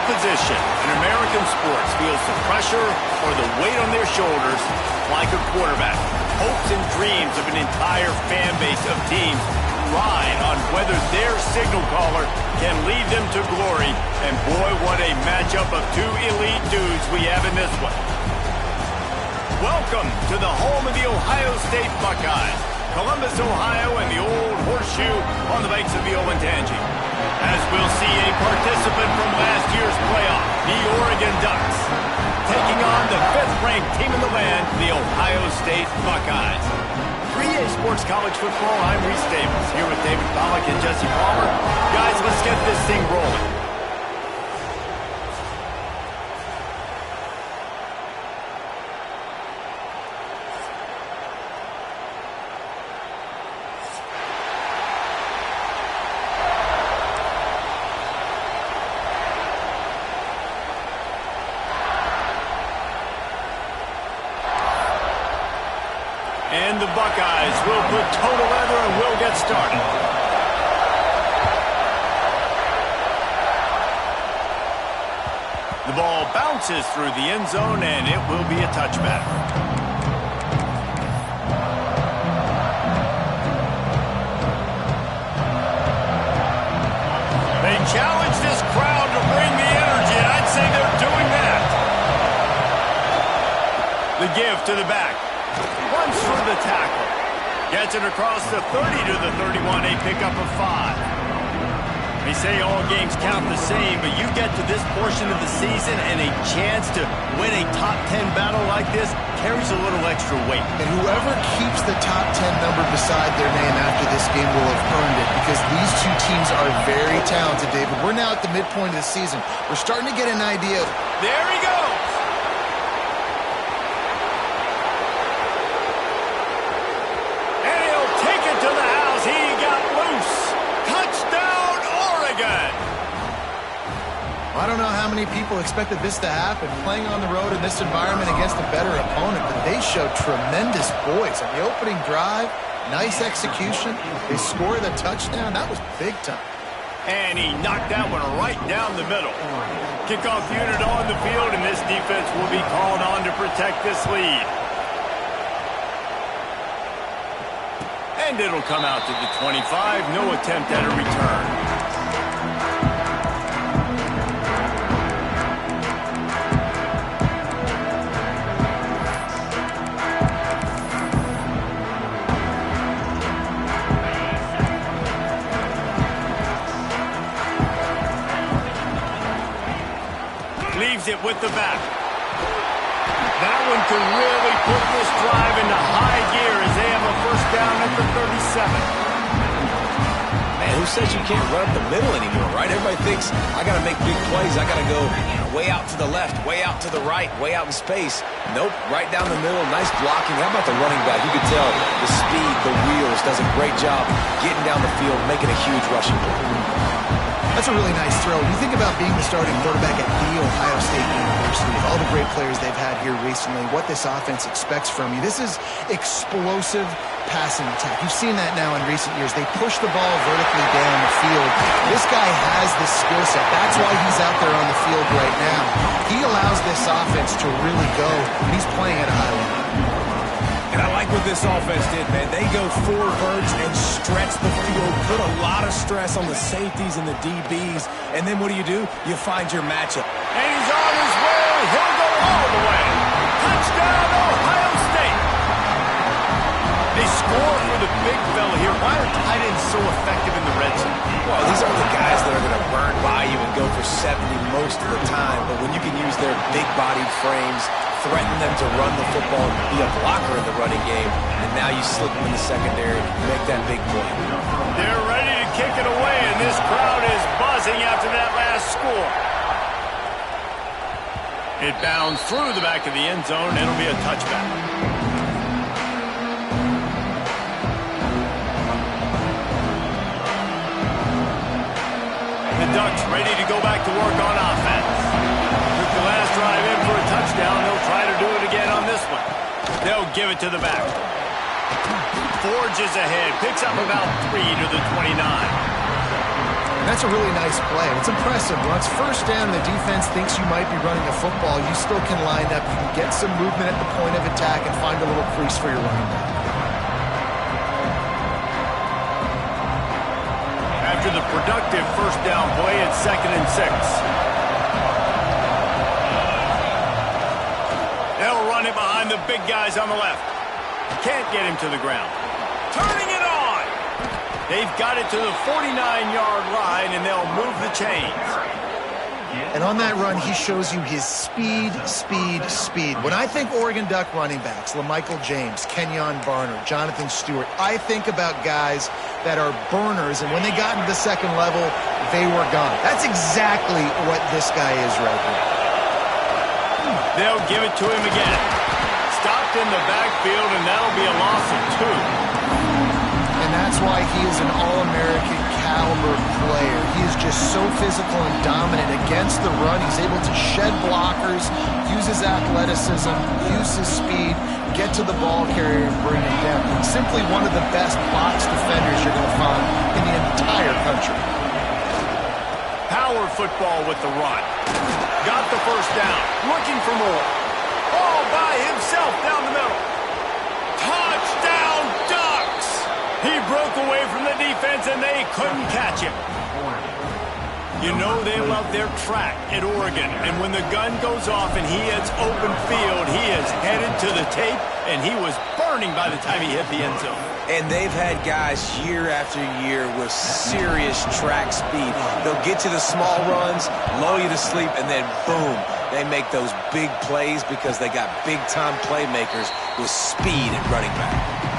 position in American sports feels the pressure or the weight on their shoulders like a quarterback. Hopes and dreams of an entire fan base of teams ride on whether their signal caller can lead them to glory. And boy, what a matchup of two elite dudes we have in this one. Welcome to the home of the Ohio State Buckeyes, Columbus, Ohio, and the old horseshoe on the banks of the Olentangy. As we'll see a participant from last year's playoff, the Oregon Ducks, taking on the fifth-ranked team in the land, the Ohio State Buckeyes. 3A Sports College Football, I'm Reese Davis, here with David Pollack and Jesse Palmer. Guys, let's get this thing rolling. And the Buckeyes will put toe to leather and will get started. The ball bounces through the end zone, and it will be a touchback. They challenge this crowd to bring the energy, and I'd say they're doing that. The give to the back. Runs for the tackle. Gets it across the 30 to the 31, a pickup of 5. They say all games count the same, but you get to this portion of the season and a chance to win a top 10 battle like this carries a little extra weight. And whoever keeps the top 10 number beside their name after this game will have earned it, because these two teams are very talented, David. We're now at the midpoint of the season. We're starting to get an idea. There he goes. I don't know how many people expected this to happen, playing on the road in this environment against a better opponent, but they showed tremendous poise. On the opening drive, nice execution. They scored a touchdown. That was big time. And he knocked that one right down the middle. Kickoff unit on the field, and this defense will be called on to protect this lead. And it'll come out to the 25. No attempt at a return. Leaves it with the back. That one can really put this drive into high gear as they have a first down at the 37. Man, who says you can't run up the middle anymore, right? Everybody thinks, I got to make big plays. I got to go way out to the left, way out to the right, way out in space. Nope, right down the middle, nice blocking. How about the running back? You can tell the speed, the wheels, does a great job getting down the field, making a huge rushing play. That's a really nice throw. You think about being the starting quarterback at The Ohio State University, all the great players they've had here recently, what this offense expects from you. This is explosive passing attack. You've seen that now in recent years. They push the ball vertically down the field. This guy has the skill set. That's why he's out there on the field right now. He allows this offense to really go, and he's playing at a high level. And I like what this offense did, man. They go four verts and stretch the field, put a lot of stress on the safeties and the DBs. And then what do? You find your matchup. And he's on his way. He'll go all the way. Touchdown, Ohio State. They score for the big fella here. Why are tight ends so effective in the red zone? Well, these aren't the guys that are going to burn by you and go for 70 most of the time. But when you can use their big-bodied frames, threaten them to run the football, be a blocker in the running game, and now you slip them in the secondary, make that big play. They're ready to kick it away, and this crowd is buzzing after that last score. It bounds through the back of the end zone, and it'll be a touchback. The Ducks ready to go back to work on offense. Took the last drive in for a touchdown. They'll try to do it again on this one. They'll give it to the back. Forges ahead. Picks up about 3 to the 29. That's a really nice play. It's impressive. Once first down and the defense thinks you might be running the football, you still can line up. You can get some movement at the point of attack and find a little crease for your running back. After the productive first down play, it's 2nd and 6. They'll run it behind the big guys on the left. Can't get him to the ground. Turning it on! They've got it to the 49-yard line, and they'll move the chains. And on that run, he shows you his speed. When I think Oregon Duck running backs, LaMichael James, Kenyon Barner, Jonathan Stewart, I think about guys that are burners, and when they got into the second level, they were gone. That's exactly what this guy is right here. They'll give it to him again. Stopped in the backfield, and that'll be a loss of 2. And that's why he is an All-American caliber player. He is just so physical and dominant against the run. He's able to shed blockers, use his athleticism, use his speed, get to the ball carrier and bring him down. He's simply one of the best box defenders you're going to find in the entire country. Power football with the run. Got the first down. Looking for more. All by himself down the middle. Touchdown Ducks! He broke away from the defense and they couldn't catch him. You know they love their track at Oregon, and when the gun goes off and he hits open field, he is headed to the tape, and he was burning by the time he hit the end zone. And they've had guys year after year with serious track speed. They'll get to the small runs, lull you to sleep, and then boom, they make those big plays because they got big-time playmakers with speed at running back.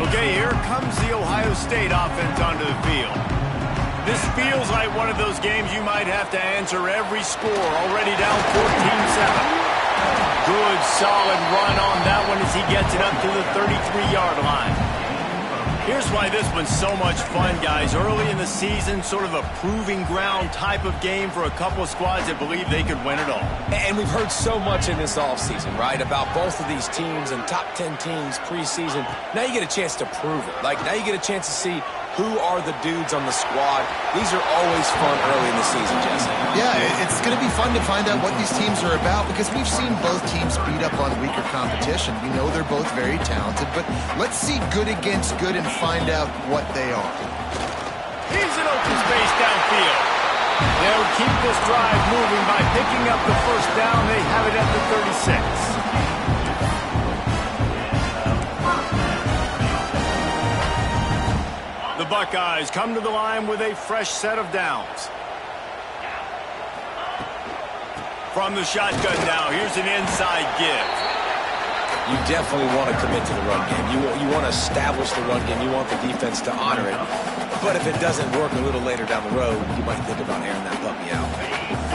Okay, here comes the Ohio State offense onto the field. This feels like one of those games you might have to answer every score. Already down 14-7. Good, solid run on that one as he gets it up to the 33-yard line. Here's why this one's so much fun, guys. Early in the season, sort of a proving ground type of game for a couple of squads that believe they could win it all. And we've heard so much in this offseason, right, about both of these teams and top 10 teams preseason. Now you get a chance to prove it. Like, now you get a chance to see who are the dudes on the squad. These are always fun early in the season, Jesse. Yeah, it's going to be fun to find out what these teams are about because we've seen both teams beat up on weaker competition. We know they're both very talented, but let's see good against good and find out what they are. Here's an open space downfield. They'll keep this drive moving by picking up the first down. They have it at the 36. The Buckeyes come to the line with a fresh set of downs. From the shotgun now, here's an inside give. You definitely want to commit to the run game. You want to establish the run game. You want the defense to honor it. But if it doesn't work a little later down the road, you might think about airing that puppy out.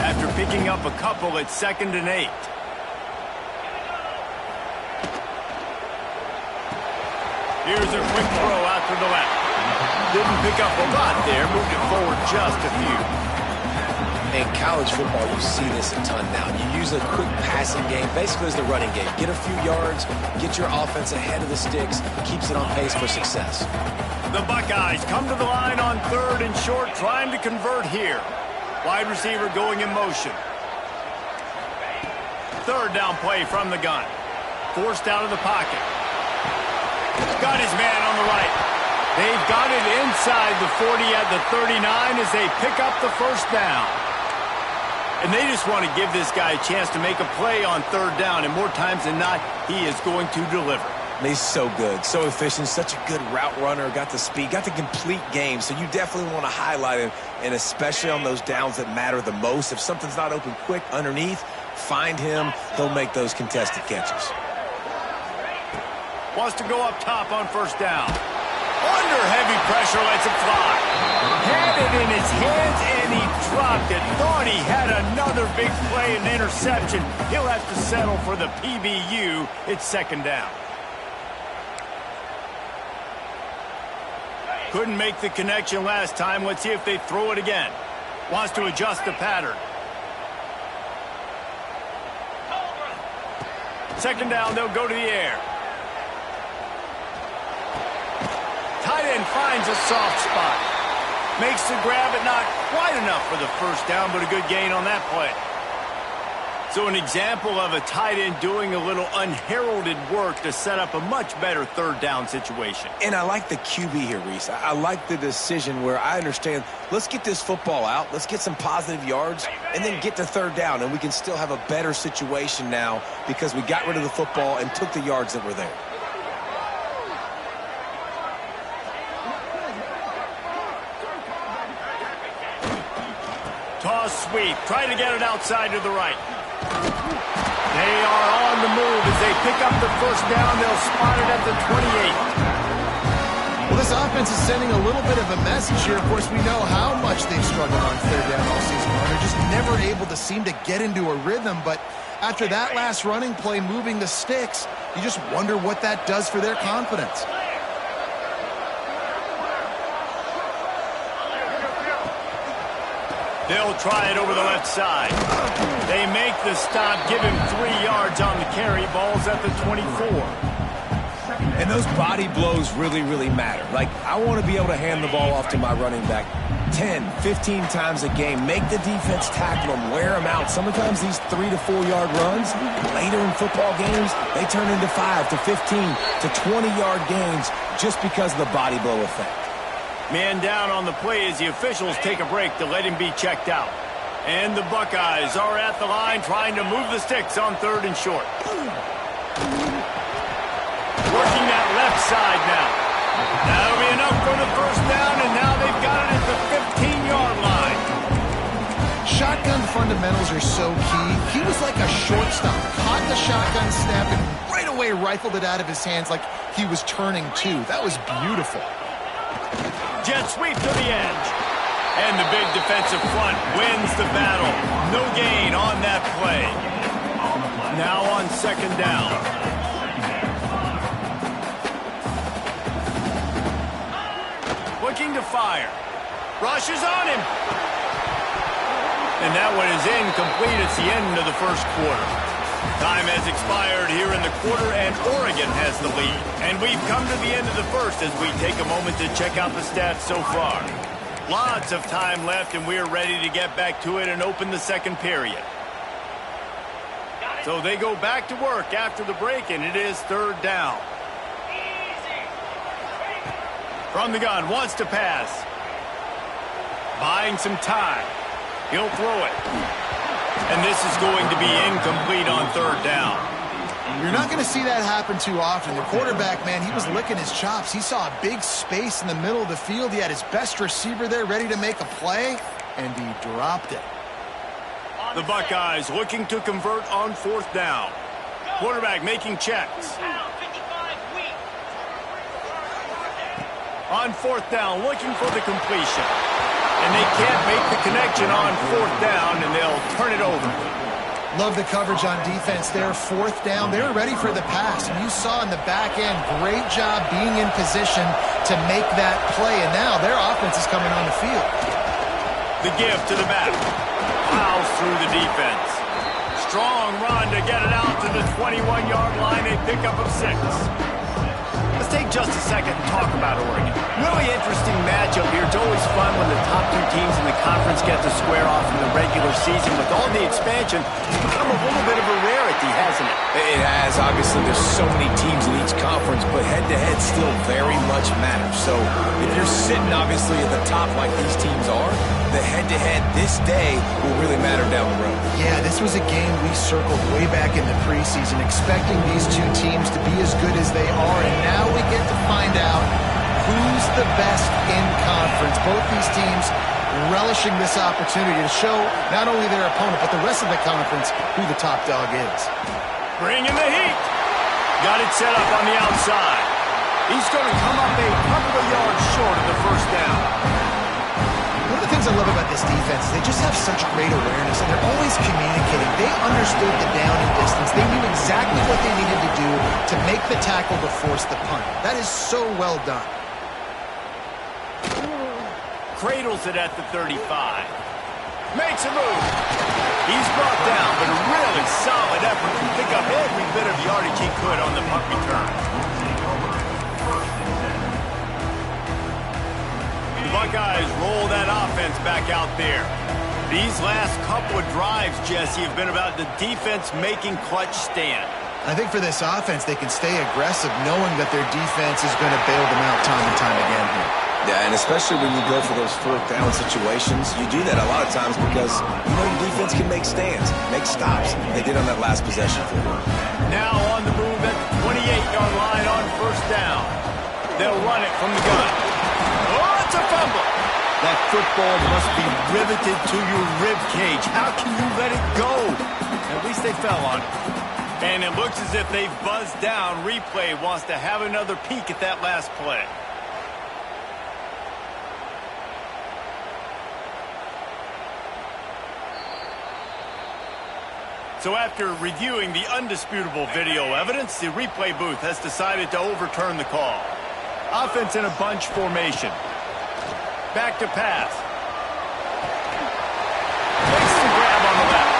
After picking up a couple, it's 2nd and 8. Here's a quick throw out to the left. Didn't pick up a lot there, moved it forward just a few. In college football, you see this a ton now. You use a quick passing game, basically as the running game. Get a few yards, get your offense ahead of the sticks, keeps it on pace for success. The Buckeyes come to the line on 3rd and short, trying to convert here. Wide receiver going in motion. 3rd down play from the gun. Forced out of the pocket. Got his man on the right. They've got it inside the 40 at the 39 as they pick up the first down. And they just want to give this guy a chance to make a play on 3rd down, and more times than not, he is going to deliver. He's so good, so efficient, such a good route runner, got the speed, got the complete game, so you definitely want to highlight him, and especially on those downs that matter the most. If something's not open quick underneath, find him, he'll make those contested catches. Wants to go up top on 1st down. Under heavy pressure, lets it fly. Had it in his hands, and he dropped it. Thought he had another big play and interception. He'll have to settle for the PBU. It's 2nd down. Couldn't make the connection last time. Let's see if they throw it again. Wants to adjust the pattern. Second down, they'll go to the air. Tight end finds a soft spot. Makes the grab, but not quite enough for the first down, but a good gain on that play. So an example of a tight end doing a little unheralded work to set up a much better third down situation. And I like the QB here, Reese. I like the decision where I understand, let's get this football out, let's get some positive yards, and then get to third down, and we can still have a better situation now because we got rid of the football and took the yards that were there. Toss sweep, try to get it outside to the right. They are on the move as they pick up the first down. They'll spot it at the 28. Well, this offense is sending a little bit of a message here. Of course, we know how much they've struggled on third down all season long. They're just never able to seem to get into a rhythm. But after that last running play, moving the sticks, you just wonder what that does for their confidence. They'll try it over the left side. They make the stop, give him 3 yards on the carry. Ball's at the 24. And those body blows really, really matter. Like, I want to be able to hand the ball off to my running back 10, 15 times a game. Make the defense tackle them, wear them out. Sometimes these 3 to 4 yard runs, later in football games, they turn into 5 to 15 to 20 yard gains just because of the body blow effect. Man down on the play as the officials take a break to let him be checked out. And the Buckeyes are at the line trying to move the sticks on third and short. Working that left side now. That'll be enough for the first down, and now they've got it at the 15-yard line. Shotgun fundamentals are so key. He was like a shortstop. Caught the shotgun snap and right away rifled it out of his hands like he was turning two. That was beautiful. Jet sweep to the edge. And the big defensive front wins the battle. No gain on that play. Now on second down. Looking to fire. Rushes on him. And that one is incomplete. It's the end of the first quarter. Time has expired here in the quarter, and Oregon has the lead. And we've come to the end of the first as we take a moment to check out the stats so far. Lots of time left, and we're ready to get back to it and open the second period. So they go back to work after the break, and it is third down. From the gun, wants to pass. Buying some time. He'll throw it. And this is going to be incomplete on third down. You're not going to see that happen too often. The quarterback, man, he was licking his chops. He saw a big space in the middle of the field. He had his best receiver there ready to make a play, and he dropped it. The Buckeyes looking to convert on fourth down. Quarterback making checks. On fourth down, looking for the completion. And they can't make the connection on fourth down, and they'll turn it over. Love the coverage on defense there. Fourth down, they were ready for the pass. And you saw in the back end, great job being in position to make that play. And now their offense is coming on the field. The give to the back. Plows through the defense. Strong run to get it out to the 21-yard line. A pickup of 6. Let's take just a second and talk about Oregon. Really interesting matchup here. It's always fun when the top 2 teams in the conference get to square off in the regular season. With all the expansion, it's become a little bit of a rarity, hasn't it? It has. Obviously, there's so many teams in each conference, but head-to-head still very much matters. So if you're sitting, obviously, at the top like these teams are, the head-to-head this day will really matter down the road. Yeah, this was a game we circled way back in the preseason, expecting these 2 teams to be as good as they are, and now we get to find out who's the best in conference. Both these teams relishing this opportunity to show not only their opponent, but the rest of the conference who the top dog is. Bringing the heat. Got it set up on the outside. He's going to come up a couple of yards short of the first down. One of the things I love about this defense is they just have such great awareness, and they're always communicating. They understood the down and distance. They knew exactly what they needed to do to make the tackle to force the punt. That is so well done. Cradles it at the 35. Makes a move. He's brought down, but a really solid effort to pick up every bit of yardage he could on the punt return. The Buckeyes roll that offense back out there. These last couple of drives, Jesse, have been about the defense making clutch stand. I think for this offense, they can stay aggressive knowing that their defense is going to bail them out time and time again here. Yeah, and especially when you go for those fourth down situations, you do that a lot of times because you know your defense can make stands, make stops. They did on that last possession for them. Now on the move at the 28-yard line on first down. They'll run it from the gun. Oh, it's a fumble. That football must be riveted to your rib cage. How can you let it go? At least they fell on it. And it looks as if they've buzzed down. Replay wants to have another peek at that last play. So after reviewing the undisputable video evidence, the replay booth has decided to overturn the call. Offense in a bunch formation. Back to pass. Makes the grab on the left.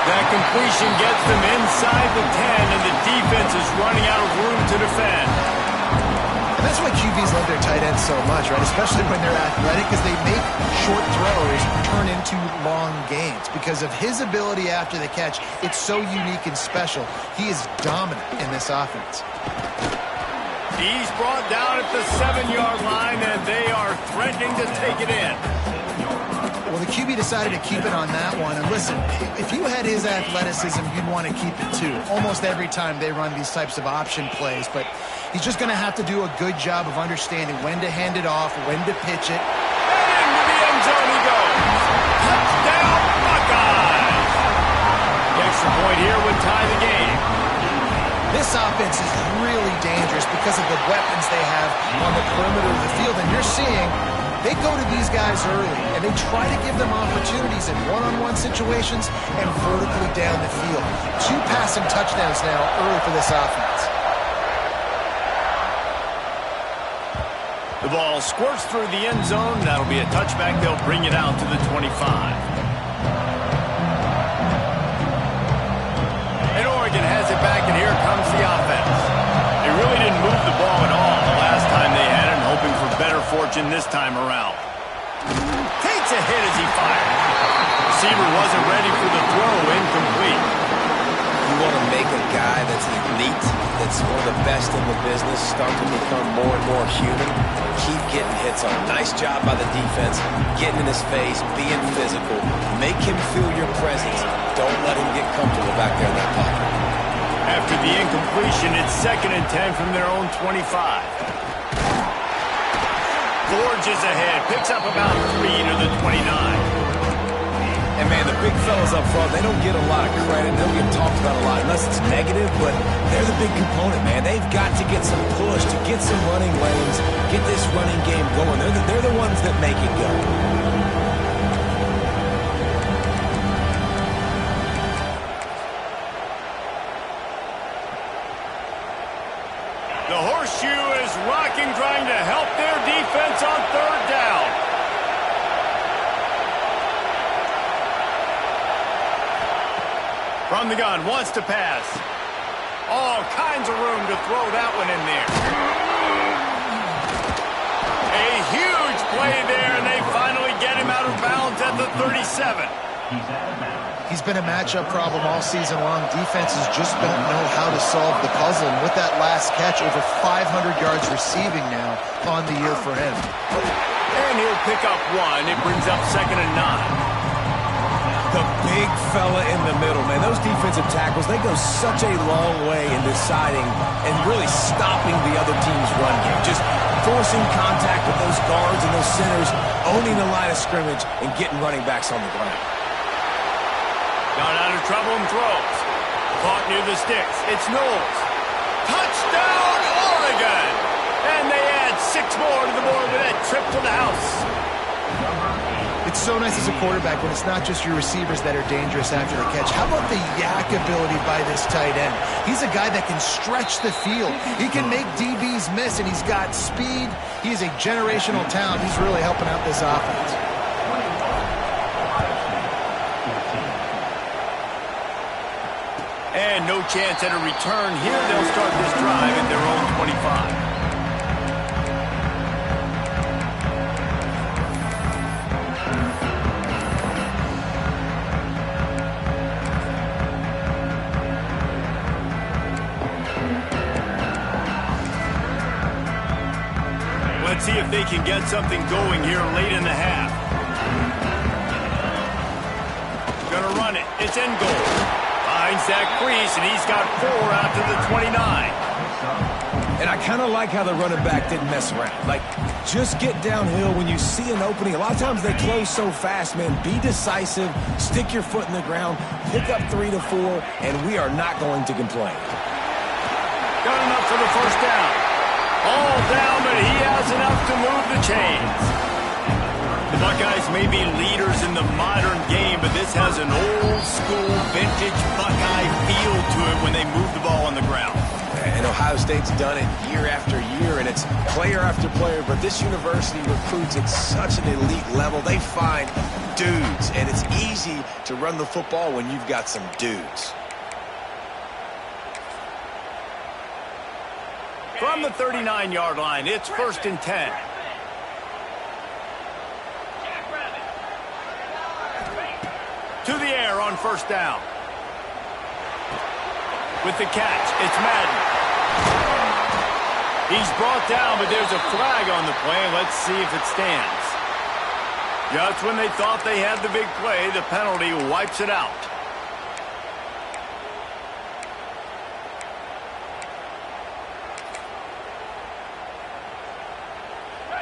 That completion gets them inside the 10, and the defense is running out of room to defend. And that's why QBs love their tight ends so much, right? Especially when they're athletic, because they make short throws turn into long gains. Because of his ability after the catch, it's so unique and special. He is dominant in this offense. He's brought down at the 7-yard line, and they are threatening to take it in. Well, the QB decided to keep it on that one. And listen, if you had his athleticism, you'd want to keep it too. Almost every time they run these types of option plays. But he's just going to have to do a good job of understanding when to hand it off, when to pitch it. And into the end zone he goes. Touchdown, Buckeyes! The extra point here would tie the game. This offense is really dangerous because of the weapons they have on the perimeter of the field. And you're seeing they go to these guys early, and they try to give them opportunities in one-on-one situations and vertically down the field. 2 passing touchdowns now early for this offense. The ball squirts through the end zone. That'll be a touchback. They'll bring it out to the 25. And Oregon has it back, and here comes the offense. They really didn't move the ball at all the last time they had it, hoping for better fortune this time around. Takes a hit as he fired. Receiver wasn't ready for the throw, incomplete. You want to make a guy that's elite, that's one of the best in the business, start to become more and more human. Keep getting hits on. Nice job by the defense, getting in his face, being physical. Make him feel your presence. Don't let him get comfortable back there in that pocket. After the incompletion, it's 2nd and 10 from their own 25. Forges ahead, picks up about 3 to the 29. And, man, the big fellas up front, they don't get a lot of credit. They don't get talked about a lot unless it's negative, but they're the big component, man. They've got to get some push, to get some running lanes, get this running game going. They're the ones that make it go. The horseshoe is rocking, trying to help their defense on 3rd down. From the gun, wants to pass. All kinds of room to throw that one in there. A huge play there, and they finally get him out of bounds at the 37. He's been a matchup problem all season long. Defenses just don't know how to solve the puzzle. And with that last catch, over 500 yards receiving now on the year for him. And he'll pick up 1. It brings up 2nd and 9. The big fella in the middle, man. Those defensive tackles, they go such a long way in deciding and really stopping the other team's run game. Just forcing contact with those guards and those centers, owning the line of scrimmage, and getting running backs on the ground. Got out of trouble and throws. Caught near the sticks. It's Knowles. Touchdown, Oregon! And they add 6 more to the board with that trip to the house. It's so nice as a quarterback when it's not just your receivers that are dangerous after the catch. How about the yak ability by this tight end? He's a guy that can stretch the field. He can make DBs miss, and he's got speed. He's a generational talent. He's really helping out this offense. And no chance at a return here. They'll start this drive at their own 25. Let's see if they can get something going here late in the half. Gonna run it. It's in goal. Finds that crease, and he's got 4 out to the 29. And I kind of like how the running back didn't mess around. Like, just get downhill when you see an opening. A lot of times they close so fast, man. Be decisive. Stick your foot in the ground. Pick up 3 to 4, and we are not going to complain. Got enough for the first down. All down, but he has enough to move the chains. The Buckeyes may be leaders in the modern game, but this has an old-school, vintage Buckeye feel to it when they move the ball on the ground. And Ohio State's done it year after year, and it's player after player, but this university recruits at such an elite level. They find dudes, and it's easy to run the football when you've got some dudes. From the 39-yard line, it's 1st and 10. To the air on 1st down. With the catch, it's Madden. He's brought down, but there's a flag on the play. Let's see if it stands. Just when they thought they had the big play, the penalty wipes it out.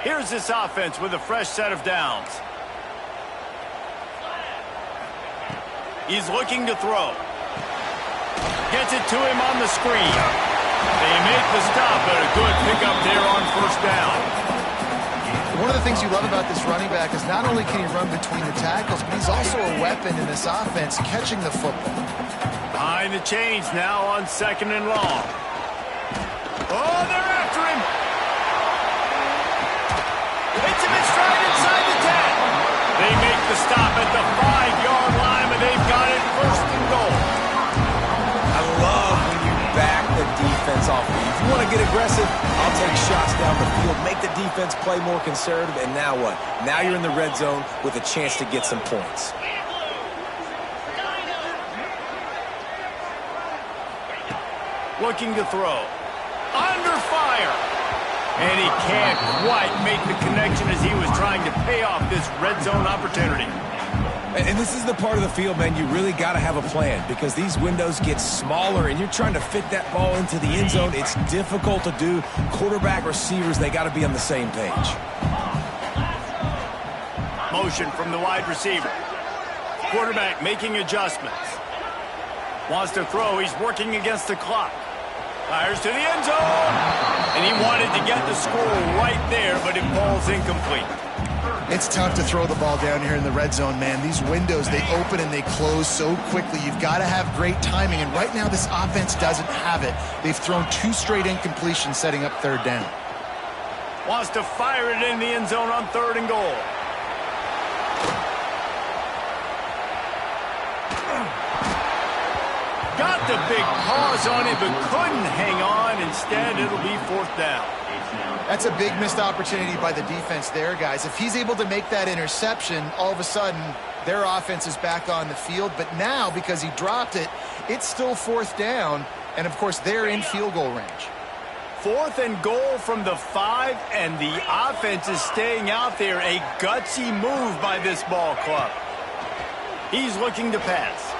Here's this offense with a fresh set of downs. He's looking to throw. Gets it to him on the screen. They make the stop, but a good pickup there on 1st down. One of the things you love about this running back is not only can he run between the tackles, but he's also a weapon in this offense catching the football. Behind the chains now on 2nd and long. Oh, they're after him. Hits him in stride inside the 10. They make the stop at the 5-yard line, but they've got it 1st and goal. I love when you back the defense off me. If you want to get aggressive, I'll take shots down the field, make the defense play more conservative, and now what? Now you're in the red zone with a chance to get some points. Looking to throw. Under fire. And he can't quite make the connection as he was trying to pay off this red zone opportunity. And this is the part of the field, man, you really got to have a plan because these windows get smaller and you're trying to fit that ball into the end zone. It's difficult to do. Quarterback, receivers, they got to be on the same page. Motion from the wide receiver. Quarterback making adjustments. Wants to throw. He's working against the clock. Fires to the end zone. And he wanted to get the score right there, but it falls incomplete. It's tough to throw the ball down here in the red zone, man. These windows, they open and they close so quickly. You've got to have great timing, and right now this offense doesn't have it. They've thrown 2 straight incompletions setting up 3rd down. Wants to fire it in the end zone on 3rd and goal. Got the big paws on it, but couldn't hang on. Instead, it'll be 4th down. That's a big missed opportunity by the defense there, guys. If he's able to make that interception, all of a sudden, their offense is back on the field. But now, because he dropped it, it's still 4th down. And, of course, they're in field goal range. 4th and goal from the 5, and the offense is staying out there. A gutsy move by this ball club. He's looking to pass.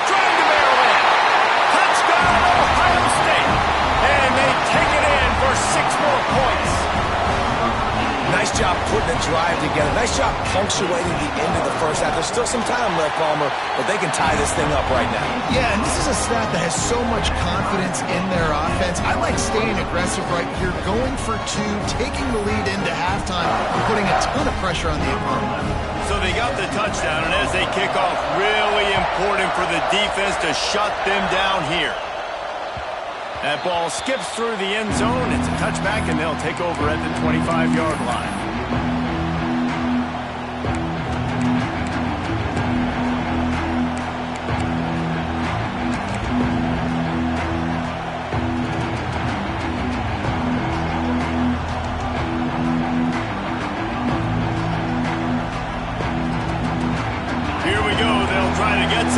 Trying to barrel in. Touchdown, Ohio State. And they take it in for 6 more points. Nice job putting a drive together. Nice job punctuating the end of the first half. There's still some time left, Palmer, but they can tie this thing up right now. Yeah, and this is a staff that has so much confidence in their offense. I like staying aggressive right here, going for 2, taking the lead into halftime, and putting a ton of pressure on the opponent. So they got the touchdown, and as they kick off, really important for the defense to shut them down here. That ball skips through the end zone. It's a touchback, and they'll take over at the 25-yard line.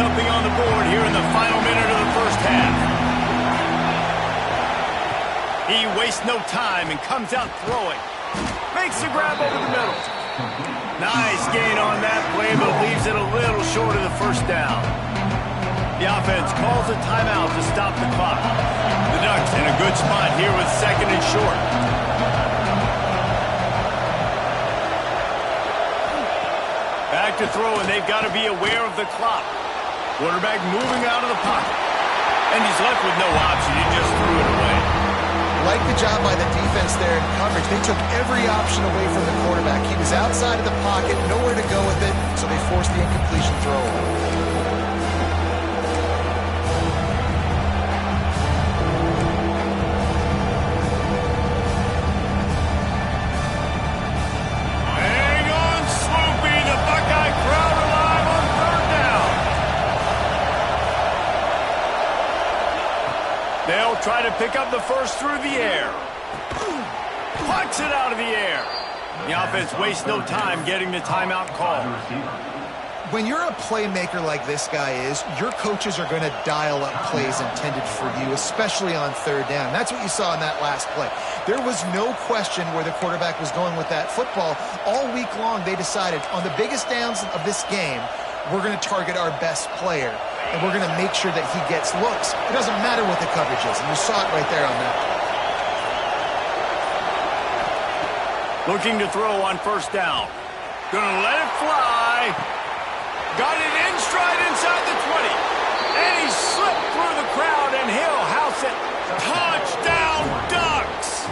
something on the board here in the final minute of the first half. He wastes no time and comes out throwing. Makes the grab over the middle. Nice gain on that play, but leaves it a little short of the first down. The offense calls a timeout to stop the clock. The Ducks in a good spot here with second and short. Back to throw, and they've got to be aware of the clock. Quarterback moving out of the pocket. And he's left with no option. He just threw it away. Like the job by the defense there in coverage. They took every option away from the quarterback. He was outside of the pocket, nowhere to go with it, so they forced the incompletion throw. Hang on, Sloopy. The Buckeye crowd alive on third down. They'll try to pick up the first through the air. Pucks it out of the air. The offense wastes no time getting the timeout call. When you're a playmaker like this guy is, your coaches are going to dial up plays intended for you, especially on third down. That's what you saw in that last play. There was no question where the quarterback was going with that football. All week long, they decided on the biggest downs of this game, we're going to target our best player, and we're going to make sure that he gets looks. It doesn't matter what the coverage is, and you saw it right there on that play. Looking to throw on first down. Gonna let it fly. Got it in stride inside the 20. And he slipped through the crowd, and he'll house it. Touchdown, Ducks!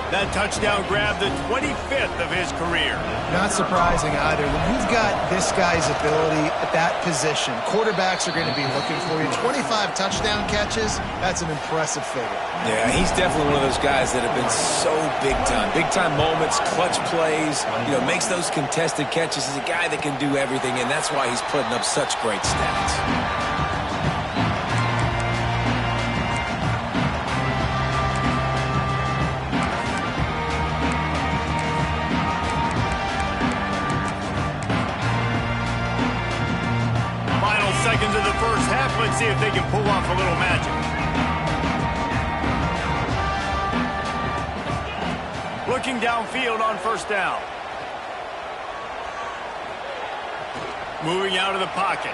That touchdown grabbed the 25th of his career. Not surprising either. When you've got this guy's ability at that position, quarterbacks are going to be looking for you. 25 touchdown catches, that's an impressive figure. Yeah, he's definitely one of those guys that have been so big time. Big time moments, clutch plays, makes those contested catches. He's a guy that can do everything, and that's why he's putting up such great stats. Seconds of the first half. Let's see if they can pull off a little magic. Looking downfield on first down. Moving out of the pocket.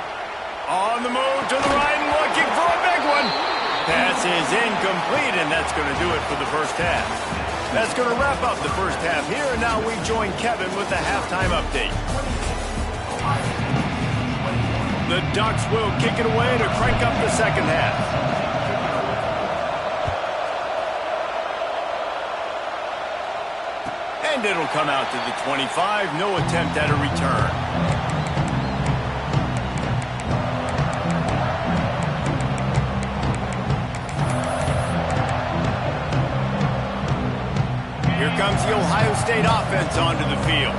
On the move to the right and looking for a big one. Pass is incomplete, and that's going to do it for the first half. That's going to wrap up the first half here, and now we join Kevin with the halftime update. The Ducks will kick it away to crank up the second half. And it'll come out to the 25. No attempt at a return. Here comes the Ohio State offense onto the field.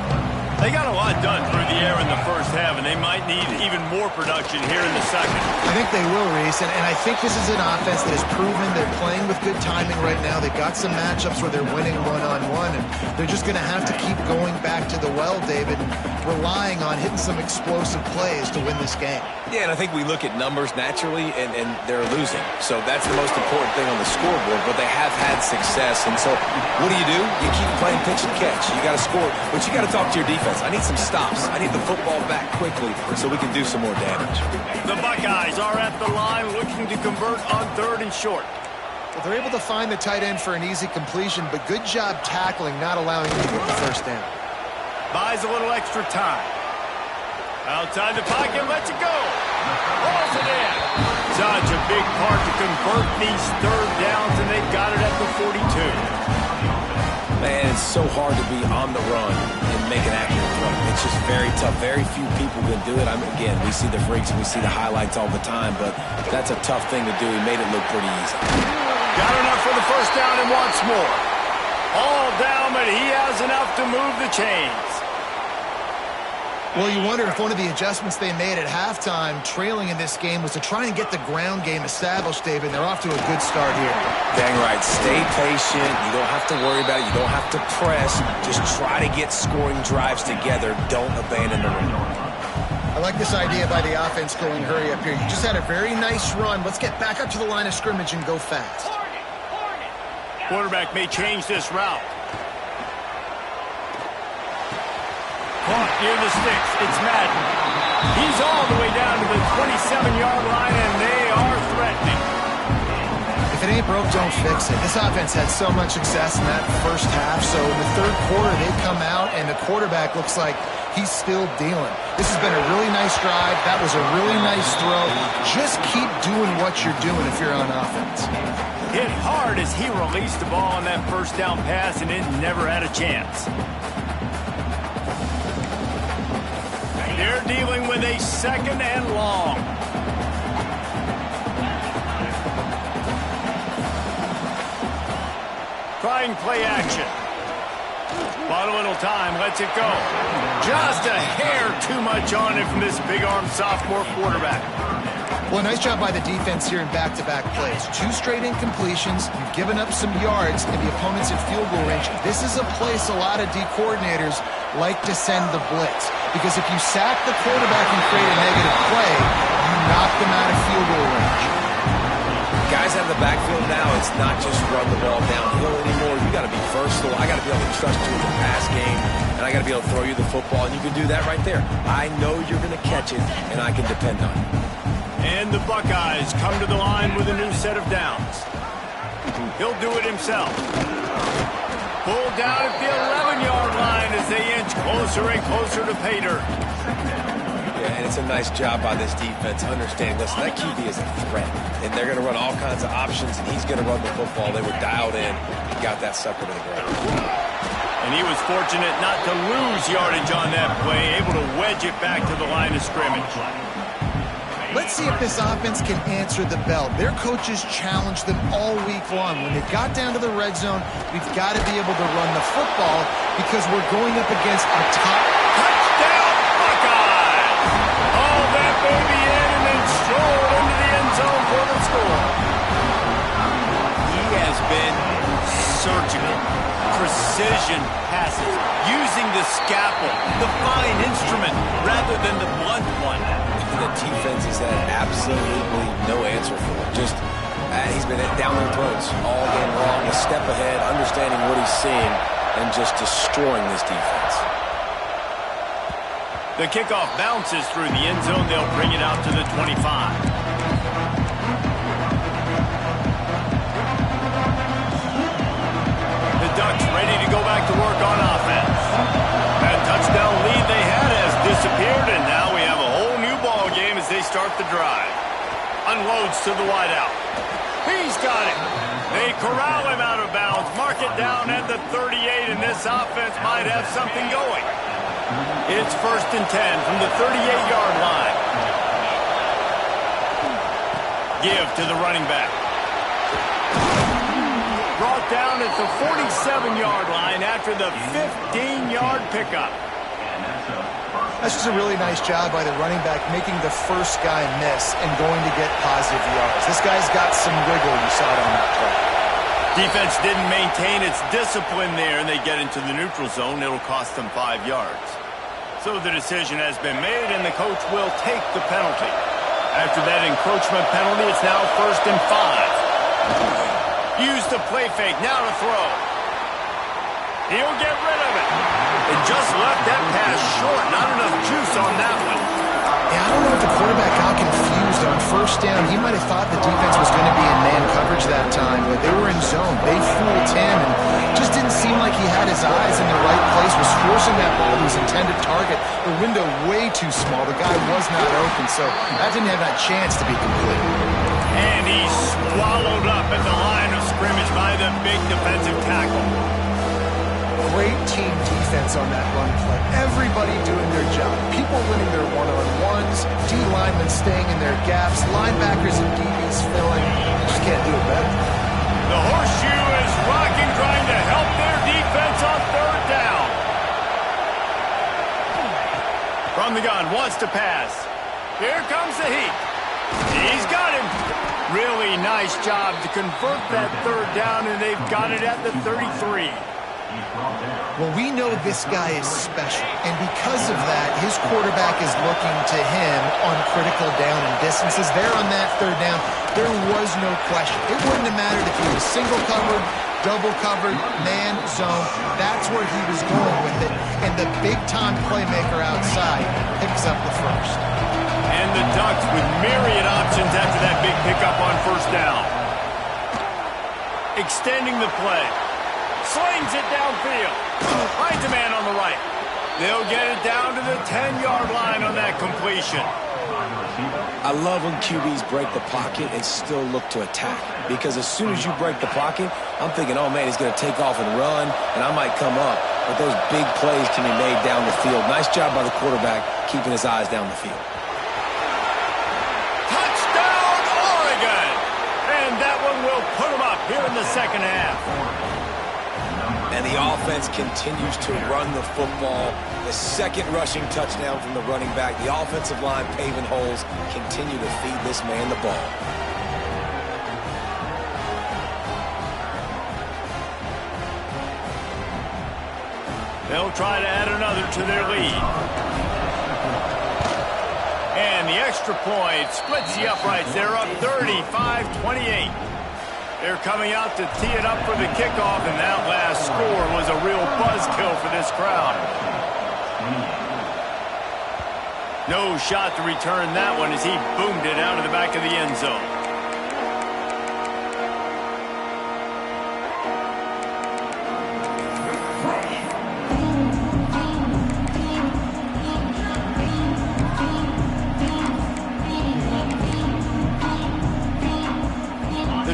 They got a lot done through the air in the first half, and they might need even more production here in the second. I think they will, Reese, and I think this is an offense that has proven they're playing with good timing right now. They've got some matchups where they're winning one-on-one, and they're just going to have to keep going back to the well, David, and relying on hitting some explosive plays to win this game. Yeah, and I think we look at numbers naturally, and they're losing. So that's the most important thing on the scoreboard, but they have had success. And so what do? You keep playing pitch and catch. You got to score, but you got to talk to your defense. I need some stops. I need the football back quickly so we can do some more damage. The Buckeyes are at the line looking to convert on third and short. Well, they're able to find the tight end for an easy completion, but good job tackling, not allowing him to get the first down. Buys a little extra time. Outside the pocket, lets it go. Rolls it in. Such a big part to convert these third downs, and they've got it at the 42. Man, it's so hard to be on the run and make an accurate throw. It's just very tough. Very few people can do it. Again, we see the freaks and we see the highlights all the time, but that's a tough thing to do. He made it look pretty easy. Got enough for the first down and wants more. All down, but he has enough to move the chains. Well, you wonder if one of the adjustments they made at halftime, trailing in this game, was to try and get the ground game established, David. They're off to a good start here. Dang right. Stay patient. You don't have to worry about it. You don't have to press. Just try to get scoring drives together. Don't abandon the run. I like this idea by the offense going hurry up here. You just had a very nice run. Let's get back up to the line of scrimmage and go fast. Quarterback may change this route. Caught near the sticks. It's Madden. He's all the way down to the 27-yard line, and they are threatening. If it ain't broke, don't fix it. This offense had so much success in that first half, so in the third quarter, they come out, and the quarterback looks like he's still dealing. This has been a really nice drive. That was a really nice throw. Just keep doing what you're doing if you're on offense. Hit hard as he released the ball on that first down pass, and it never had a chance. They're dealing with a 2nd and long. Trying play action. Bought a little time, lets it go. Just a hair too much on it from this big-armed sophomore quarterback. Well, nice job by the defense here in back-to-back plays. 2 straight incompletions. You've given up some yards, and the opponent's in field goal range. This is a place a lot of D coordinators like to send the blitz, because if you sack the quarterback and create a negative play, you knock them out of field goal range. Guys out of the backfield now, it's not just run the ball downhill anymore. You got to be versatile. I got to be able to trust you in the pass game, and I got to be able to throw you the football, and you can do that right there. I know you're going to catch it, and I can depend on it. And the Buckeyes come to the line with a new set of downs. He'll do it himself. Pulled down at the 11-yard line as they inch closer and closer to pay dirt. Yeah, and it's a nice job by this defense understanding, listen, that QB is a threat, and they're going to run all kinds of options, and he's going to run the football. They were dialed in and got that sucker to the ground. And he was fortunate not to lose yardage on that play, able to wedge it back to the line of scrimmage. Let's see if this offense can answer the bell. Their coaches challenged them all week long. When they got down to the red zone, we've got to be able to run the football because we're going up against a top. Touchdown, Buckeyes! Haul that baby in and then stroll into the end zone for the score. He has been surgical, precision passes, using the scalpel, the fine instrument, rather than the blunt one. The defense has had absolutely no answer for him. Just, he's been down their throats all game long, a step ahead, understanding what he's seeing, and just destroying this defense. The kickoff bounces through the end zone. They'll bring it out to the 25. The Ducks ready to go back to work on offense. That touchdown lead they had has disappeared, and now we have a whole new ball game as they start the drive. Unloads to the wideout. He's got it. They corral him out of bounds, mark it down at the 38, and this offense might have something going. It's 1st and 10 from the 38-yard line. Give to the running back. Brought down at the 47-yard line after the 15-yard pickup. That's just a really nice job by the running back, making the first guy miss and going to get positive yards. This guy's got some wiggle. You saw it on that play. Defense didn't maintain its discipline there, and they get into the neutral zone. It'll cost them 5 yards. So the decision has been made, and the coach will take the penalty. After that encroachment penalty, it's now 1st and 5. Use the play fake, now to throw. He'll get rid of it. It just left that pass short. Not enough juice on that one. Yeah, I don't know if the quarterback got confused on 1st down. He might have thought the defense was going to be in man coverage that time, but they were in zone. They fooled him, and just didn't seem like he had his eyes in the right place, was forcing that ball to his intended target. The window way too small. The guy was not open, so that didn't have that chance to be complete. And he's swallowed up at the line of scrimmage by the big defensive tackle. Great team defense on that run play. Everybody doing their job. People winning their one-on-ones, D-linemen staying in their gaps, linebackers and DBs filling. You just can't do it better. The horseshoe is rocking, trying to help their defense on 3rd down. From the gun, wants to pass. Here comes the heat. He's got him. Really nice job to convert that 3rd down, and they've got it at the 33. Well, we know this guy is special, and because of that, his quarterback is looking to him on critical down and distances. There on that third down, there was no question. It wouldn't have mattered if he was single covered, double covered, man, zone. That's where he was going with it, and the big-time playmaker outside picks up the first. And the Ducks with myriad options after that big pickup on first down. Extending the play. Slings it downfield. Finds a man on the right. They'll get it down to the 10-yard line on that completion. I love when QBs break the pocket and still look to attack. Because as soon as you break the pocket, I'm thinking, oh, man, he's going to take off and run, and I might come up. But those big plays can be made down the field. Nice job by the quarterback keeping his eyes down the field. Touchdown, Oregon! And that one will put them up here in the second half. And the offense continues to run the football. The second rushing touchdown from the running back. The offensive line paving holes. Continue to feed this man the ball. They'll try to add another to their lead. And the extra point splits the uprights. They're up 35-28. They're coming out to tee it up for the kickoff, and that last score was a real buzzkill for this crowd. No shot to return that one as he boomed it out of the back of the end zone.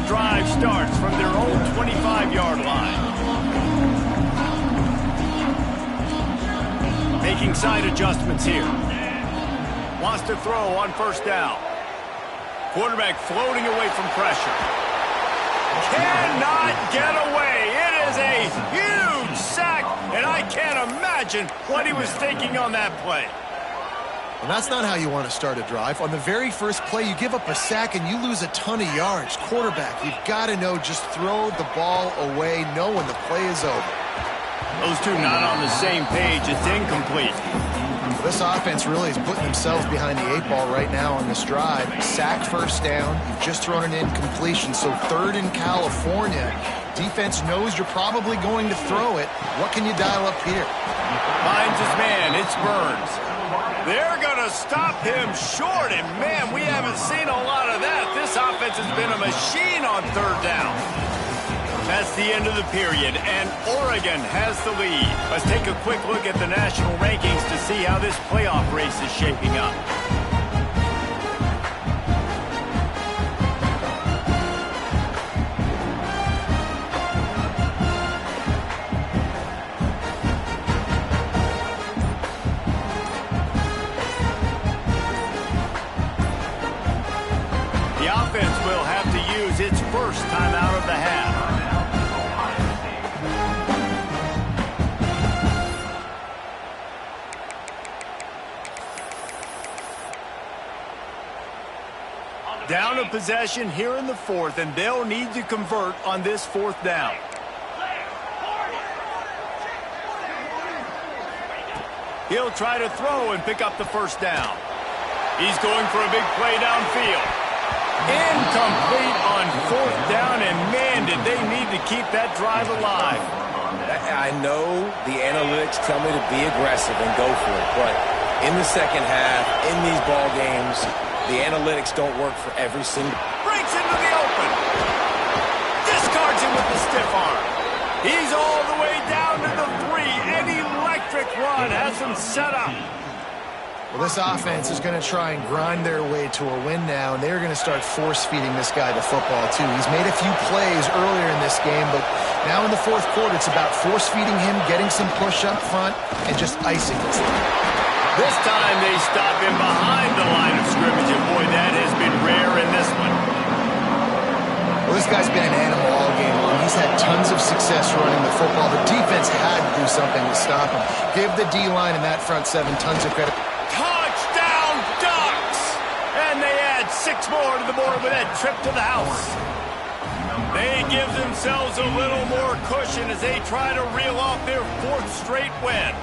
Drive starts from their own 25-yard line. Making side adjustments here. Wants to throw on first down. Quarterback floating away from pressure. Cannot get away. It is a huge sack, and I can't imagine what he was thinking on that play. And that's not how you want to start a drive. On the very first play, you give up a sack and you lose a ton of yards. Quarterback, you've got to know, just throw the ball away, know when the play is over. Those two not on the same page. It's incomplete. This offense really is putting themselves behind the 8 ball right now on this drive. Sack first down. You've just thrown an incompletion. So third in California. Defense knows you're probably going to throw it. What can you dial up here? Finds his man. It's Burns. They're going to stop him short, and man, we haven't seen a lot of that. This offense has been a machine on third down. That's the end of the period, and Oregon has the lead. Let's take a quick look at the national rankings to see how this playoff race is shaping up. Will have to use its first time out of the half. Down a possession here in the fourth, and they'll need to convert on this fourth down. He'll try to throw and pick up the first down. He's going for a big play downfield. Incomplete on fourth down, and man, did they need to keep that drive alive. I know the analytics tell me to be aggressive and go for it, but in the second half, in these ball games, the analytics don't work for every single. Breaks into the open. Discards him with the stiff arm. He's all the way down to the 3. An electric run has him set up. Well, this offense is going to try and grind their way to a win now, and they're going to start force-feeding this guy the football, too. He's made a few plays earlier in this game, but now in the fourth quarter, it's about force-feeding him, getting some push up front, and just icing it. This time they stop him behind the line of scrimmage, and boy, that has been rare in this one. Well, this guy's been an animal all game long. He's had tons of success running the football. The defense had to do something to stop him. Give the D-line and that front seven tons of credit. Touchdown, Ducks! And they add 6 more to the board with that trip to the house. They give themselves a little more cushion as they try to reel off their 4th straight win.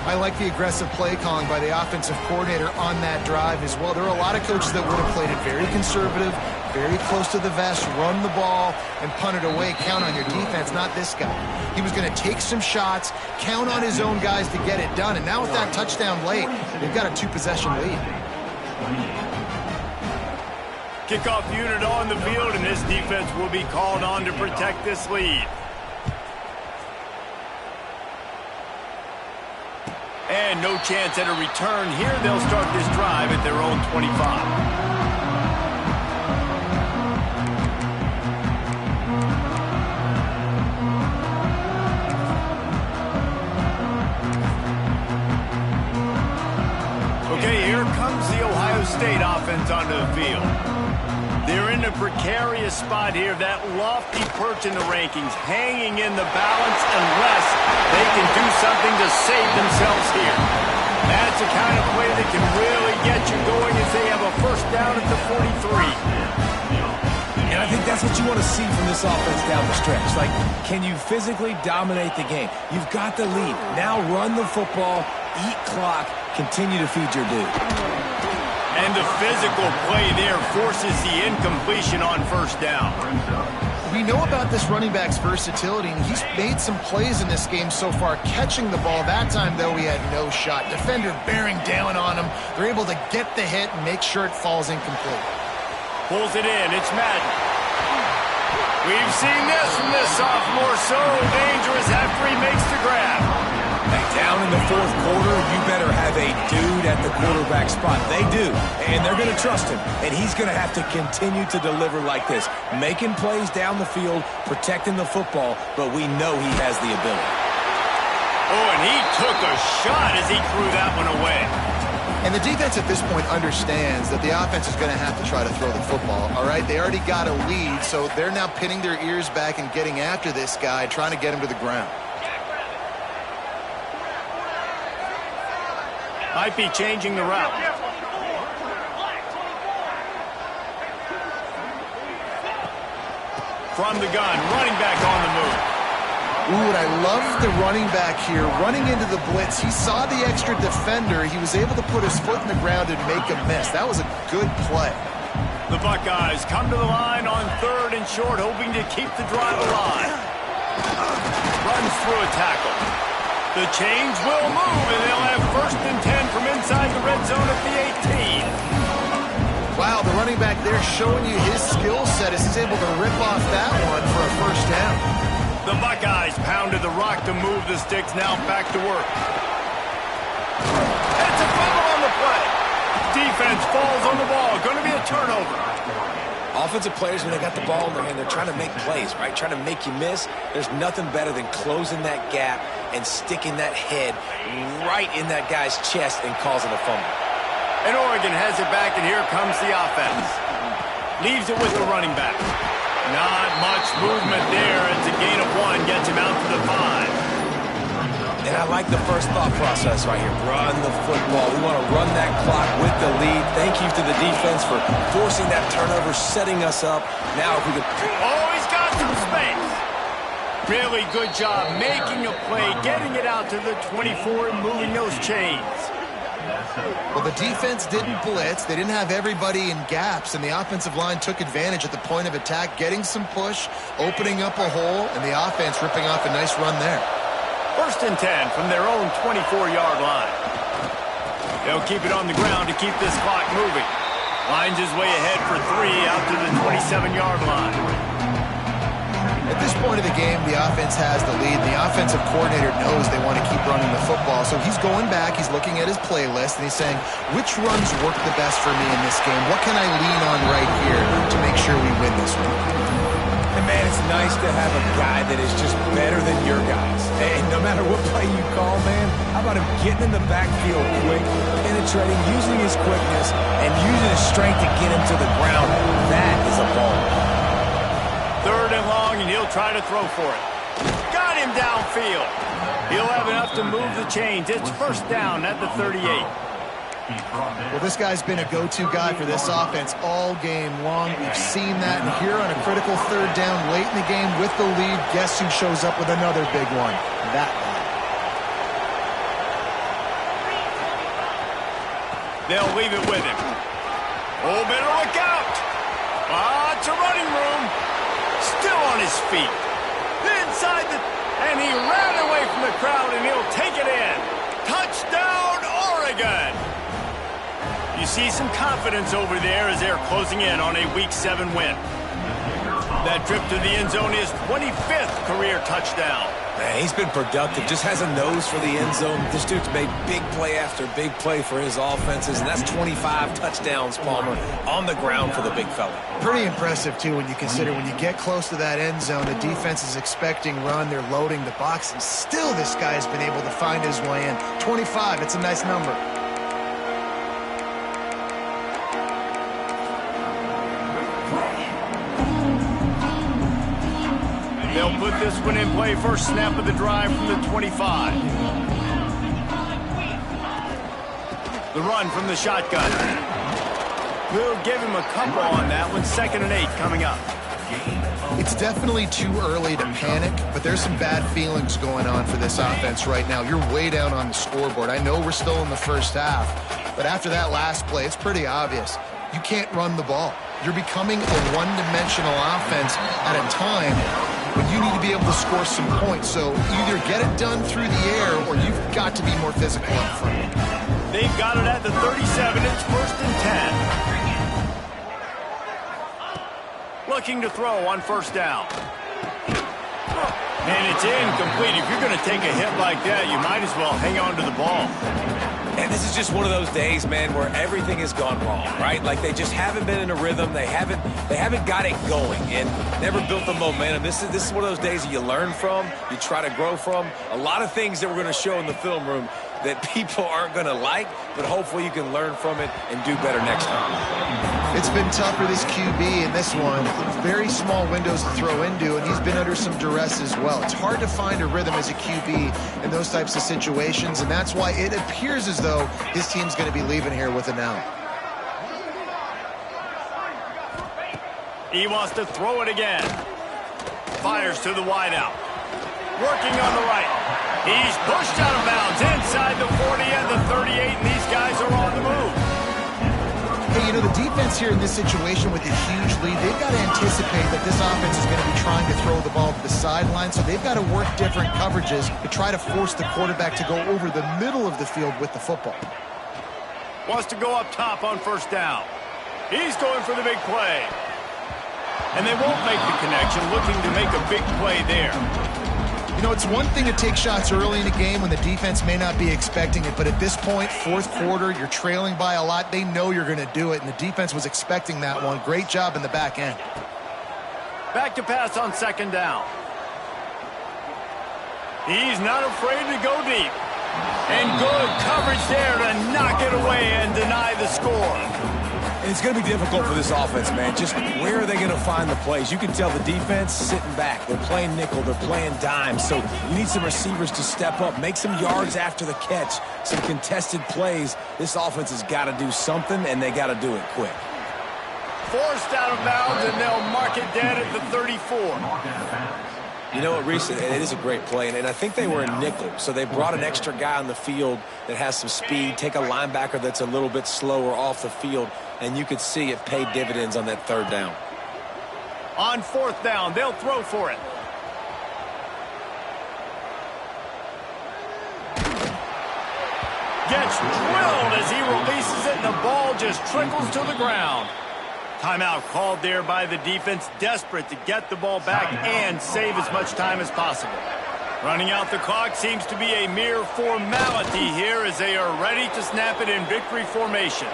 I like the aggressive play calling by the offensive coordinator on that drive as well. There are a lot of coaches that would have played it very conservative, very close to the vest, run the ball, and punt it away. Count on your defense, not this guy. He was going to take some shots, count on his own guys to get it done. And now with that touchdown late, they've got a 2-possession lead. Kickoff unit on the field, and this defense will be called on to protect this lead. And no chance at a return here. They'll start this drive at their own 25. Okay, here comes the Ohio State offense onto the field. They're in a precarious spot here, that lofty perch in the rankings, hanging in the balance unless they can do something to save themselves here. That's the kind of play that can really get you going as they have a first down at the 43. And I think that's what you want to see from this offense down the stretch. Like, can you physically dominate the game? You've got the lead. Now run the football, eat clock, continue to feed your dude. And the physical play there forces the incompletion on first down. We know about this running back's versatility, and he's made some plays in this game so far, catching the ball. That time, though, he had no shot. Defender bearing down on him. They're able to get the hit and make sure it falls incomplete. Pulls it in. It's Madden. We've seen this from this sophomore. So dangerous after he makes the grab. Down in the 4th quarter, you better have a dude at the quarterback spot. They do, and they're going to trust him. And he's going to have to continue to deliver like this, making plays down the field, protecting the football, but we know he has the ability. Oh, and he took a shot as he threw that one away. And the defense at this point understands that the offense is going to have to try to throw the football, all right? They already got a lead, so they're now pinning their ears back and getting after this guy, trying to get him to the ground. Might be changing the route. From the gun, running back on the move. Ooh, and I love the running back here. Running into the blitz, he saw the extra defender. He was able to put his foot in the ground and make a miss. That was a good play. The Buckeyes come to the line on 3rd and short, hoping to keep the drive alive. Runs through a tackle. The change will move, and they'll have 1st and 10 from inside the red zone at the 18. Wow, the running back there showing you his skill set as he's able to rip off that one for a first down. The Buckeyes pounded the rock to move the sticks, now back to work. It's a fumble on the play. Defense falls on the ball. Going to be a turnover. Offensive players, when they got the ball in their hand, they're trying to make plays, right? Trying to make you miss. There's nothing better than closing that gap and sticking that head right in that guy's chest and causing a fumble. And Oregon has it back, and here comes the offense. Leaves it with the running back. Not much movement there. It's a gain of 1, gets him out to the 5. And I like the first thought process right here. Run the football. We want to run that clock with the lead. Thank you to the defense for forcing that turnover, setting us up. Now if we could... Oh, he's got some space. Really good job making a play, getting it out to the 24 and moving those chains. Well, the defense didn't blitz. They didn't have everybody in gaps, and the offensive line took advantage at the point of attack, getting some push, opening up a hole, and the offense ripping off a nice run there. 1st and 10 from their own 24-yard line. They'll keep it on the ground to keep this clock moving. Lines his way ahead for 3 out to the 27-yard line. At this point of the game, the offense has the lead. The offensive coordinator knows they want to keep running the football, so he's going back, he's looking at his playlist, and he's saying, which runs work the best for me in this game? What can I lean on right here to make sure we win this one? And man, it's nice to have a guy that is just better than your guys. And no matter what play you call, man, how about him getting in the backfield quick, penetrating, using his quickness, and using his strength to get him to the ground? That is a ball. 3rd and long, and he'll try to throw for it. Got him downfield. He'll have enough to move the chains. It's 1st down at the 38. Well, this guy's been a go-to guy for this offense all game long. We've seen that. And here on a critical third down late in the game with the lead, guess who shows up with another big one? That guy. They'll leave it with him. Oh, better look out. Lots of running room. Still on his feet. And he ran away from the crowd, and he'll take it in. Touchdown, Oregon. You see some confidence over there as they're closing in on a Week 7 win. That trip to the end zone is 25th career touchdown. Man, he's been productive, just has a nose for the end zone. This dude's made big play after big play for his offenses, and that's 25 touchdowns, Palmer, on the ground for the big fella. Pretty impressive, too, when you consider when you get close to that end zone, the defense is expecting run, they're loading the box, and still this guy has been able to find his way in. 25, it's a nice number. They'll put this one in play. First snap of the drive from the 25. The run from the shotgun. We'll give him a couple on that one. 2nd and 8 coming up. It's definitely too early to panic, but there's some bad feelings going on for this offense right now. You're way down on the scoreboard. I know we're still in the first half, but after that last play, it's pretty obvious. You can't run the ball. You're becoming a one-dimensional offense at a time when you need to be able to score some points. So either get it done through the air or you've got to be more physical up front. They've got it at the 37. It's 1st and 10. Looking to throw on 1st down. And it's incomplete. If you're going to take a hit like that, you might as well hang on to the ball. And this is just one of those days, man, where everything has gone wrong, right? Like they just haven't been in a rhythm. They haven't got it going and never built the momentum. This is one of those days that you learn from, you try to grow from. A lot of things that we're going to show in the film room that people aren't going to like, but hopefully you can learn from it and do better next time. It's been tough for this QB in this one. Very small windows to throw into, and he's been under some duress as well. It's hard to find a rhythm as a QB in those types of situations, and that's why it appears as though his team's going to be leaving here with an out. He wants to throw it again. Fires to the wideout. Working on the right. He's pushed out of bounds inside the 40 and the 38, and these guys are on the move. Hey, you know, the defense here in this situation with a huge lead, they've got to anticipate that this offense is going to be trying to throw the ball to the sideline, so they've got to work different coverages to try to force the quarterback to go over the middle of the field with the football. Wants to go up top on 1st down. He's going for the big play. And they won't make the connection, looking to make a big play there. You know, it's one thing to take shots early in a game when the defense may not be expecting it, but at this point, 4th quarter, you're trailing by a lot. They know you're going to do it, and the defense was expecting that one. Great job in the back end. Back to pass on 2nd down. He's not afraid to go deep. And good coverage there to knock it away and deny the score. And it's going to be difficult for this offense, man. Just where are they going to find the plays? You can tell the defense sitting back. They're playing nickel. They're playing dime. So you need some receivers to step up, make some yards after the catch, some contested plays. This offense has got to do something, and they got to do it quick. Forced out of bounds, and they'll mark it dead at the 34. You know what, Reese, it is a great play, and I think they were in nickel, so they brought an extra guy on the field that has some speed, take a linebacker that's a little bit slower off the field, and you could see it paid dividends on that 3rd down. On 4th down, they'll throw for it. Gets drilled as he releases it, and the ball just trickles to the ground. Timeout called there by the defense, desperate to get the ball back and save as much time as possible. Running out the clock seems to be a mere formality here as they are ready to snap it in victory formation.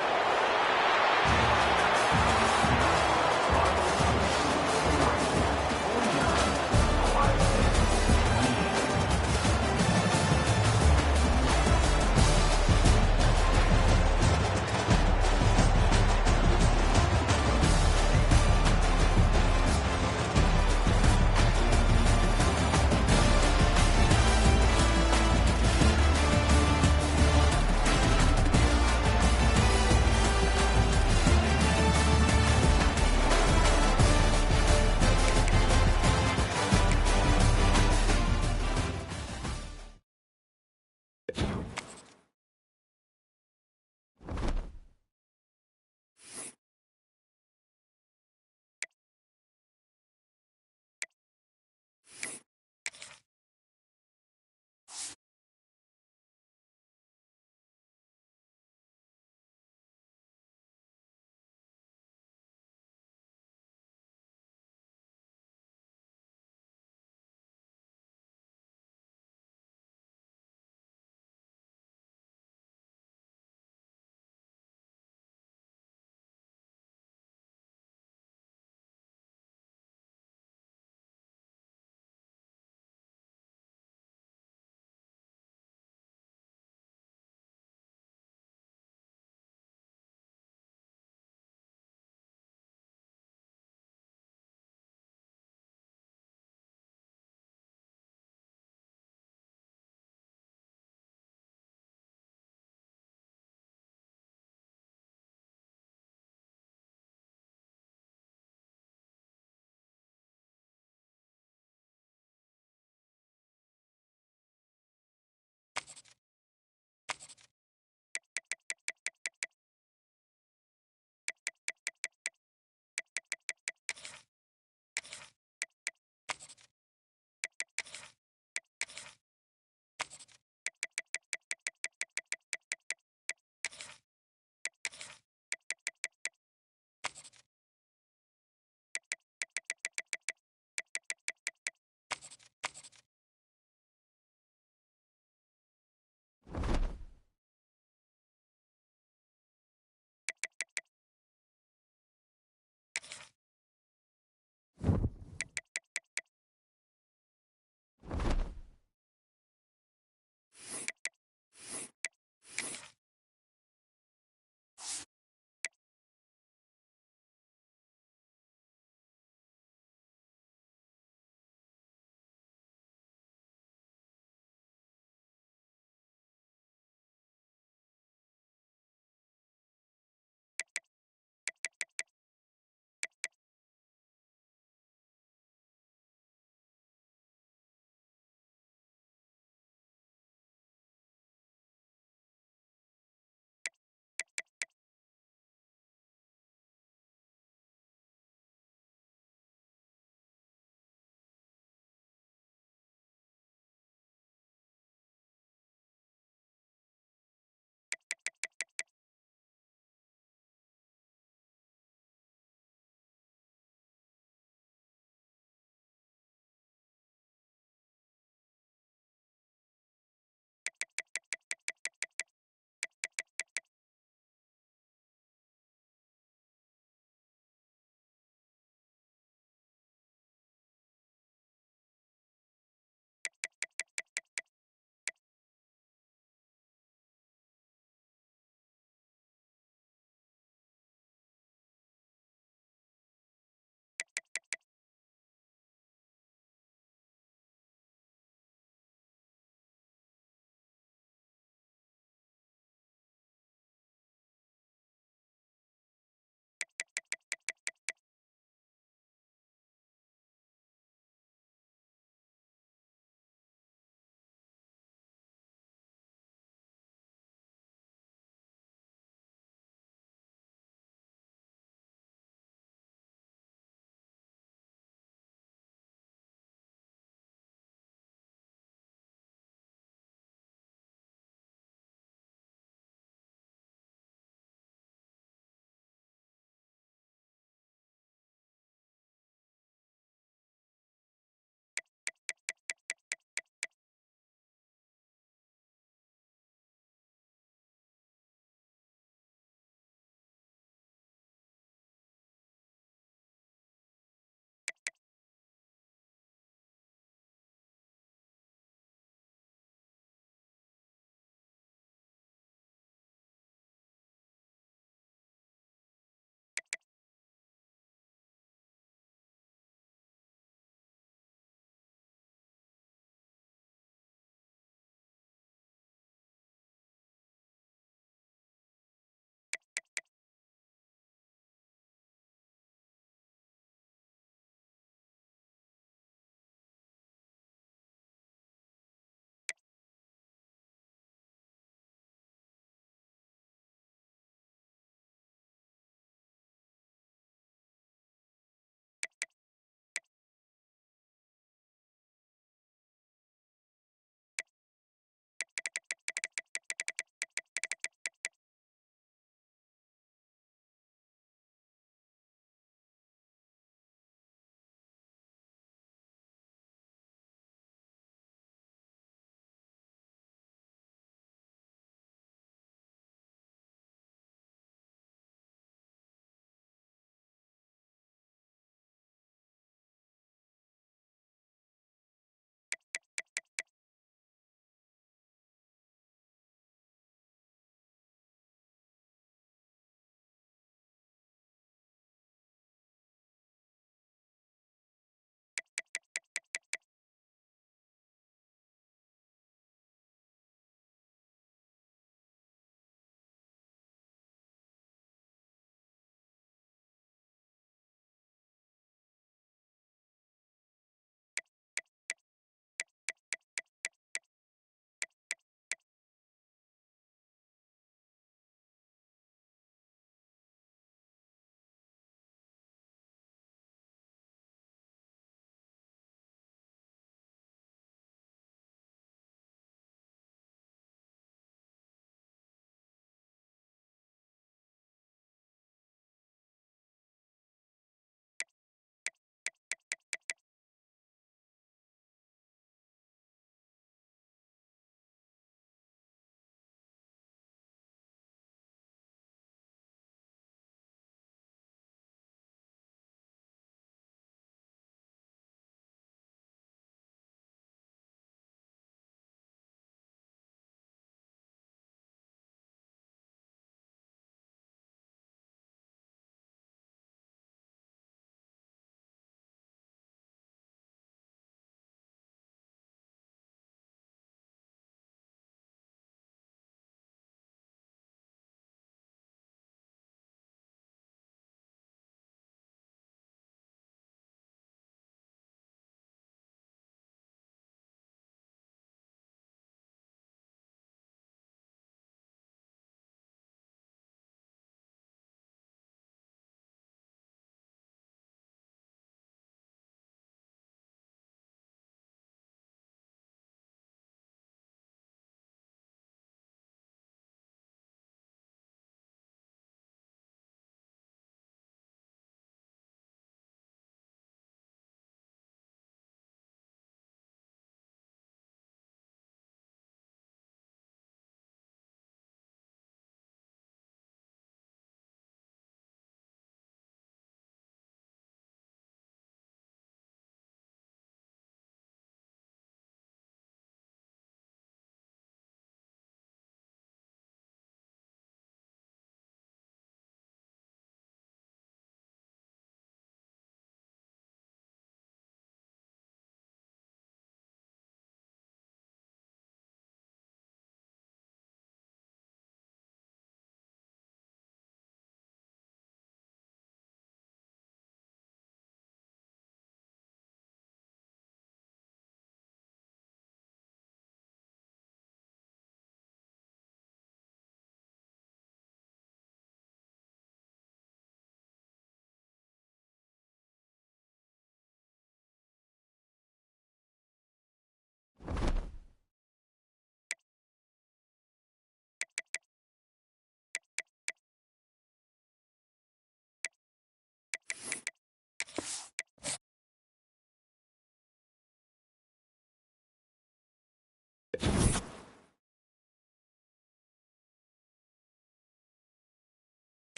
it.